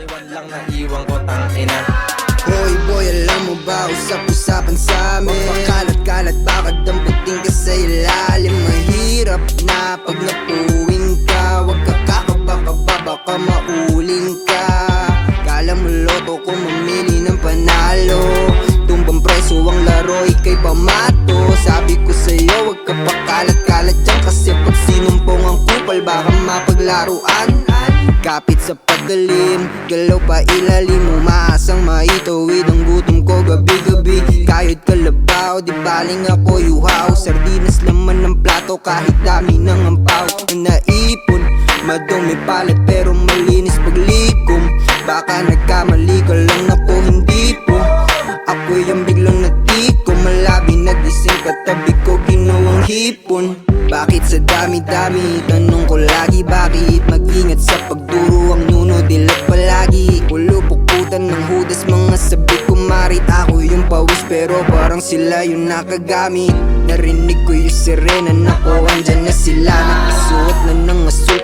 May wad lang naiwan ko tangina. Hoy boy, alam mo ba, usap-usapan sa amin. Pakalat-kalat, baka damputin ka sa ilalim. Mahirap na pag napuwing ka. Huwag ka kakabaka, baka mauling ka. Kala mo loto kung mamili ng panalo. Tumbang preso ang laro, ika'y pamato. Sabi ko sa'yo, huwag ka pakalat-kalat dyan. Kasi pag sinumpong ang kupal, baka mapaglaruan. Kapit sa pagdalim, galaw pa ilalim. Umaasang maitawid ang gutom ko gabi-gabi. Kahit kalabaw, di baling ako yuhaw. Sardinas laman ng plato kahit dami ng ampaw. Naipon, madumi palat pero malinis paglikom. Baka nagkamali ka lang ako, hindi po. Ako yung biglang natiko, malabi nagising katabi ko, ginawang hipon. Bakit sa dami-dami, tanong ko lagi bakit. Mag-ingat sa pagduro, ang nuno dilat palagi. Ulo pukutan ng hudas, mga sabi kumarit. Ako yung pawis pero parang sila yung nakagamit. Narinig ko yung sirena, nako andyan na sila. Nakasuot na ng asul